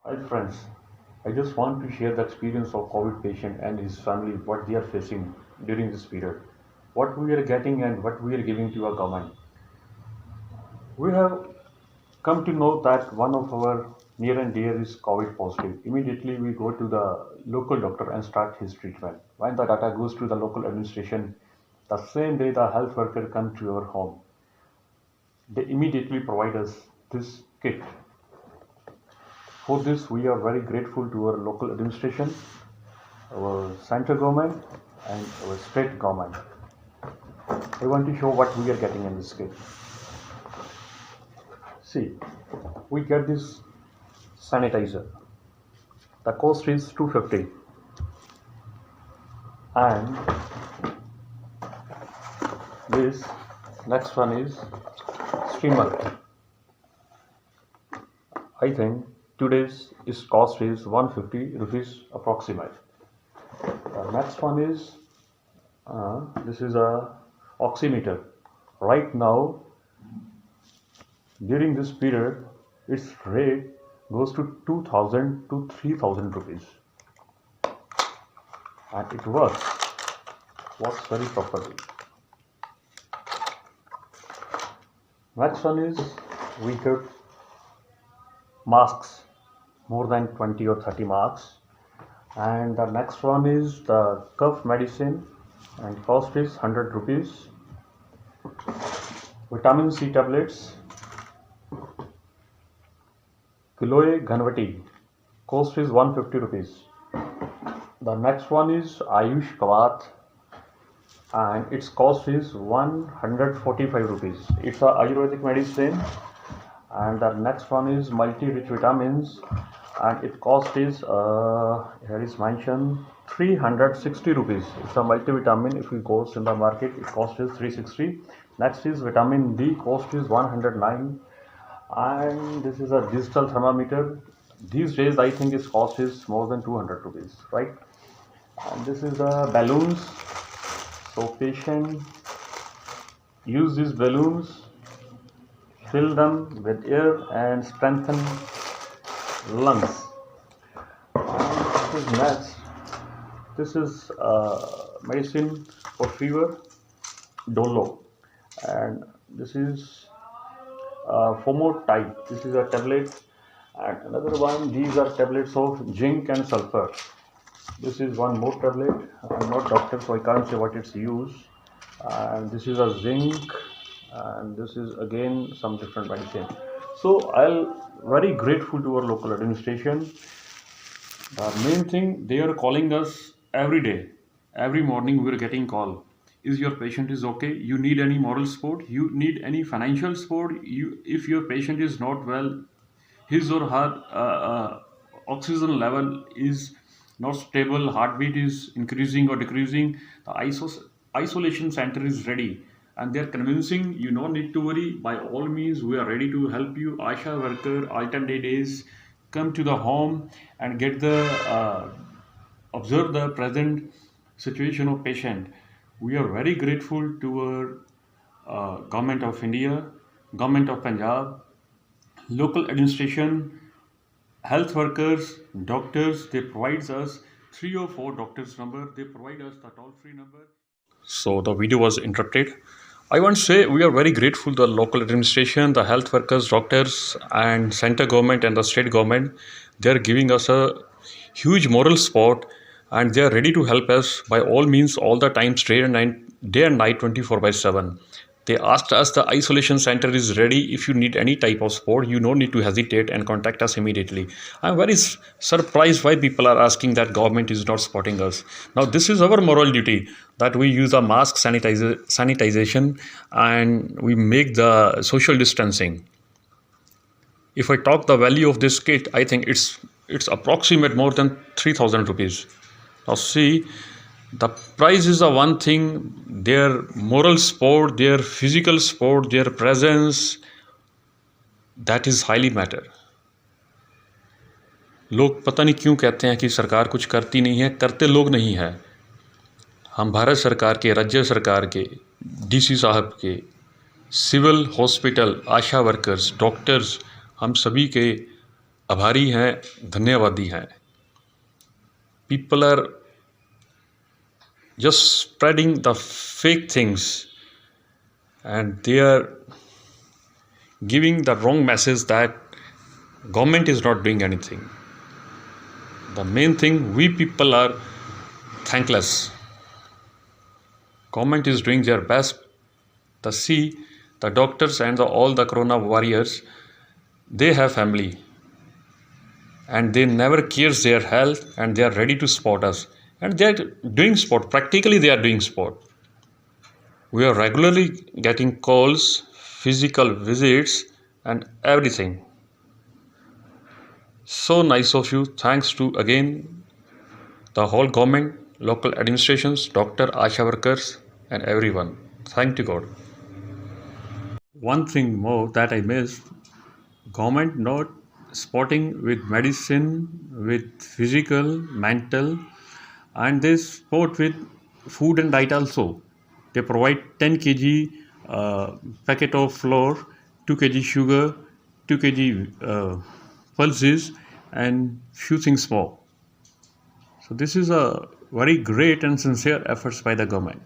Hi friends, I just want to share the experience of COVID patient and his family, what they are facing during this period, what we are getting and what we are giving to our government. We have come to know that one of our near and dear is COVID positive. Immediately we go to the local doctor and start his treatment. When the data goes to the local administration, the same day the health worker comes to our home, they immediately provide us this kit. For this, we are very grateful to our local administration, our central government and our state government. I want to show what we are getting in this kit. See, we get this sanitizer. The cost is 250 and this next one is steamer. I think today's cost is 150 rupees approximate. The next one is this is a oximeter. Right now during this period, its rate goes to 2000 to 3000 rupees and it works very properly. Next one is we get masks, more than 20 or 30 masks, and the next one is the cough medicine and cost is 100 rupees. Vitamin C tablets, Kiloe Ghanvati, cost is 150 rupees. The next one is Ayush Kavath and its cost is 145 rupees. It's a Ayurvedic medicine. And the next one is multi-rich vitamins and its cost is here is mentioned 360 rupees. It's a multivitamin. If it goes in the market, it cost is 360. Next is vitamin D, cost is 109. And this is a digital thermometer. These days I think its cost is more than 200 rupees, right? And this is the balloons. So patient use these balloons, fill them with air and strengthen lungs. And this is next. This is medicine for fever, Dolo, and this is Fomotide. This is a tablet, and another one. These are tablets of zinc and sulfur. This is one more tablet. I'm not doctor, so I can't say what it's used. And this is a zinc, and this is again some different medicine. So I'll very grateful to our local administration. The main thing, they are calling us every day. Every morning we're getting call. Is your patient is okay? You need any moral support? You need any financial support? If your patient is not well, his or her oxygen level is not stable, heartbeat is increasing or decreasing, the isolation center is ready and they're convincing you no need to worry. By all means, we are ready to help you. Asha worker, alternate days, come to the home and get the observe the present situation of patient. We are very grateful to our government of India, government of Punjab, local administration, health workers, doctors. They provide us 3 or 4 doctors number. They provide us the toll free number. So the video was interrupted. I want to say we are very grateful to the local administration, the health workers, doctors, and center government and the state government. They are giving us a huge moral support, and they are ready to help us by all means, all the time, day and night, 24/7. They asked us the isolation center is ready. If you need any type of support, you don't need to hesitate and contact us immediately. I'm very surprised why people are asking that government is not supporting us. Now, this is our moral duty that we use a mask sanitization and we make the social distancing. If I talk the value of this kit, I think it's approximate more than 3,000 rupees. Now see, the price is the one thing, their moral support, their physical support, their presence, that is highly matter. लोग पता नहीं क्यों कहते हैं कि सरकार कुछ करती नहीं है, करते लोग नहीं है। हम भारत सरकार के, राज्य सरकार के, डीसी साहब के, सिविल हॉस्पिटल, आशा वर्कर्स, डॉक्टर्स, हम सभी के आभारी हैं, धन्यवादी हैं. People are just spreading the fake things and they are giving the wrong message that government is not doing anything. The main thing, we people are thankless. Government is doing their best. The doctors and all the corona warriors, they have family and they never cares their health and they are ready to support us. And they are doing sport. Practically they are doing sport. We are regularly getting calls, physical visits and everything. So nice of you. Thanks to again the whole government, local administrations, doctor, ASHA workers and everyone. Thank you God. One thing more that I missed, government not supporting with medicine, with physical, mental, and they support with food and diet also. They provide 10 kg packet of flour, 2 kg sugar, 2 kg pulses, and few things more. So this is a very great and sincere efforts by the government.